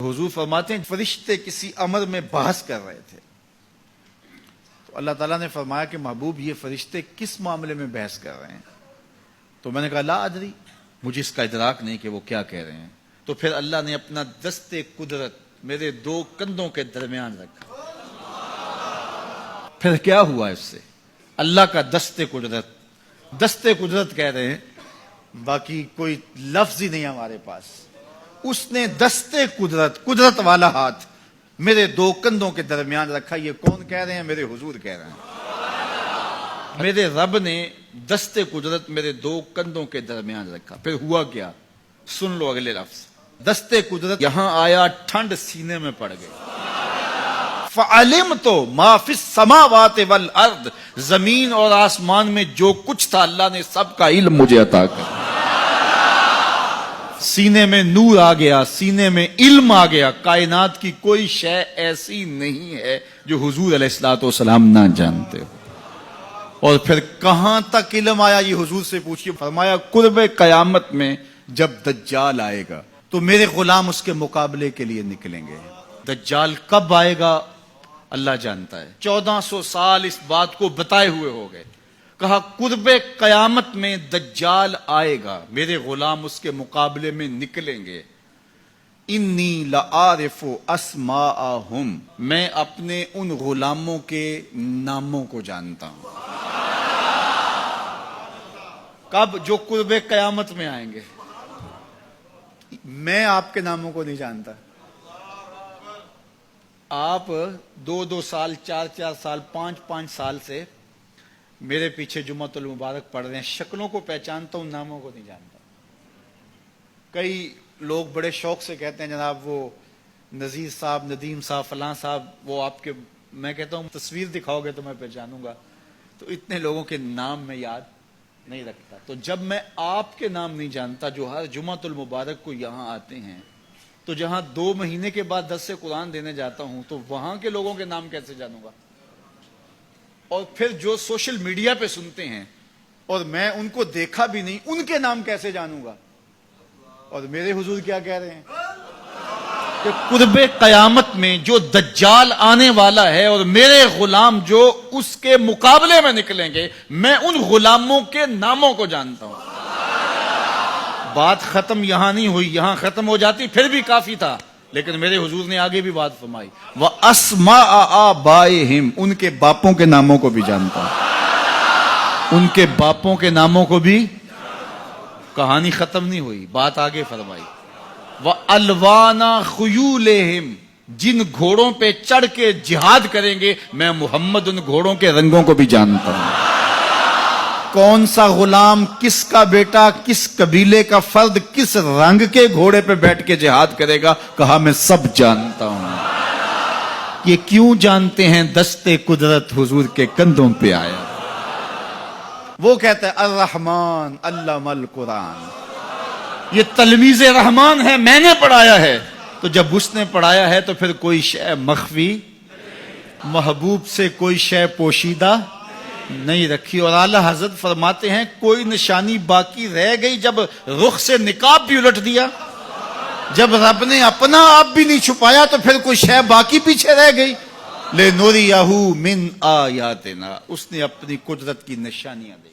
حضور فرماتے ہیں فرشتے کسی امر میں بحث کر رہے تھے تو اللہ تعالیٰ نے فرمایا کہ محبوب یہ فرشتے کس معاملے میں بحث کر رہے ہیں؟ تو میں نے کہا لا ادری، مجھے اس کا ادراک نہیں کہ وہ کیا کہہ رہے ہیں۔ تو پھر اللہ نے اپنا دست قدرت میرے دو کندھوں کے درمیان رکھا۔ پھر کیا ہوا اس سے؟ اللہ کا دست قدرت کہہ رہے ہیں، باقی کوئی لفظ ہی نہیں ہمارے پاس۔ اس نے دست قدرت والا ہاتھ میرے دو کندھوں کے درمیان رکھا۔ یہ کون کہہ رہے ہیں؟ میرے حضور کہہ رہے ہیں۔ میرے رب نے دست قدرت میرے دو کندھوں کے درمیان رکھا۔ پھر ہوا کیا؟ سن لو اگلے لفظ۔ دست قدرت یہاں آیا، ٹھنڈ سینے میں پڑ گئی۔ فَعَلِمْتُ مَا فِي السَّمَاوَاتِ وَالْأَرْضِ، زمین اور آسمان میں جو کچھ تھا اللہ نے سب کا علم مجھے عطا کر۔ سینے میں نور آ گیا، سینے میں علم آ گیا۔ کائنات کی کوئی شے ایسی نہیں ہے جو حضور علیہ الصلوۃ والسلام نہ جانتے ہو۔ اور پھر کہاں تک علم آیا یہ حضور سے پوچھیے۔ فرمایا قرب قیامت میں جب دجال آئے گا تو میرے غلام اس کے مقابلے کے لیے نکلیں گے۔ دجال کب آئے گا اللہ جانتا ہے۔ 1400 سال اس بات کو بتائے ہوئے ہو گئے۔ کہا قرب قیامت میں دجال آئے گا، میرے غلام اس کے مقابلے میں نکلیں گے۔ انی لعارف اسماءہم، میں اپنے ان غلاموں کے ناموں کو جانتا ہوں۔ کب؟ جو قرب قیامت میں آئیں گے۔ میں آپ کے ناموں کو نہیں جانتا۔ آپ 2 سال 4 سال 5 سال سے میرے پیچھے جمعۃ المبارک پڑھ رہے ہیں، شکلوں کو پہچانتا ہوں، ناموں کو نہیں جانتا۔ کئی لوگ بڑے شوق سے کہتے ہیں جناب وہ نذیر صاحب، ندیم صاحب، فلاں صاحب، وہ آپ کے، میں کہتا ہوں تصویر دکھاؤ گے تو میں پہچانوں گا۔ تو اتنے لوگوں کے نام میں یاد نہیں رکھتا۔ تو جب میں آپ کے نام نہیں جانتا جو ہر جمعۃ المبارک کو یہاں آتے ہیں، تو جہاں 2 مہینے کے بعد درس قرآن دینے جاتا ہوں تو وہاں کے لوگوں کے نام کیسے جانوں گا؟ اور پھر جو سوشل میڈیا پہ سنتے ہیں اور میں ان کو دیکھا بھی نہیں، ان کے نام کیسے جانوں گا؟ اور میرے حضور کیا کہہ رہے ہیں کہ قرب قیامت میں جو دجال آنے والا ہے اور میرے غلام جو اس کے مقابلے میں نکلیں گے، میں ان غلاموں کے ناموں کو جانتا ہوں۔ بات ختم یہاں نہیں ہوئی، یہاں ختم ہو جاتی پھر بھی کافی تھا، لیکن میرے حضور نے آگے بھی بات فرمائی۔ وَأَسْمَاءَ آبَائِهِمْ، ان کے باپوں کے ناموں کو بھی جانتا ہوں۔ ان کے باپوں کے ناموں کو بھی۔ کہانی ختم نہیں ہوئی، بات آگے فرمائی۔ وَأَلْوَانَ خُيُولِهِمْ، جن گھوڑوں پہ چڑھ کے جہاد کریں گے میں محمد ان گھوڑوں کے رنگوں کو بھی جانتا ہوں۔ کون سا غلام، کس کا بیٹا، کس قبیلے کا فرد کس رنگ کے گھوڑے پہ بیٹھ کے جہاد کرے گا، کہا میں سب جانتا ہوں۔ یہ کیوں جانتے ہیں؟ دست قدرت حضور کے کندھوں پہ آیا۔ وہ کہتا ہے الرحمن علم القرآن، یہ تلمیذ رحمان ہے، میں نے پڑھایا ہے۔ تو جب اس نے پڑھایا ہے تو پھر کوئی شے مخفی، محبوب سے کوئی شے پوشیدہ نہیں رکھی۔ اور اعلیٰ حضرت فرماتے ہیں کوئی نشانی باقی رہ گئی جب رخ سے نقاب بھی الٹ دیا، جب رب نے اپنا آپ بھی نہیں چھپایا تو پھر کوئی شے باقی پیچھے رہ گئی۔ لِنُرِيَهُ مِنْ آیَاتِنَا، اس نے اپنی قدرت کی نشانیاں دی۔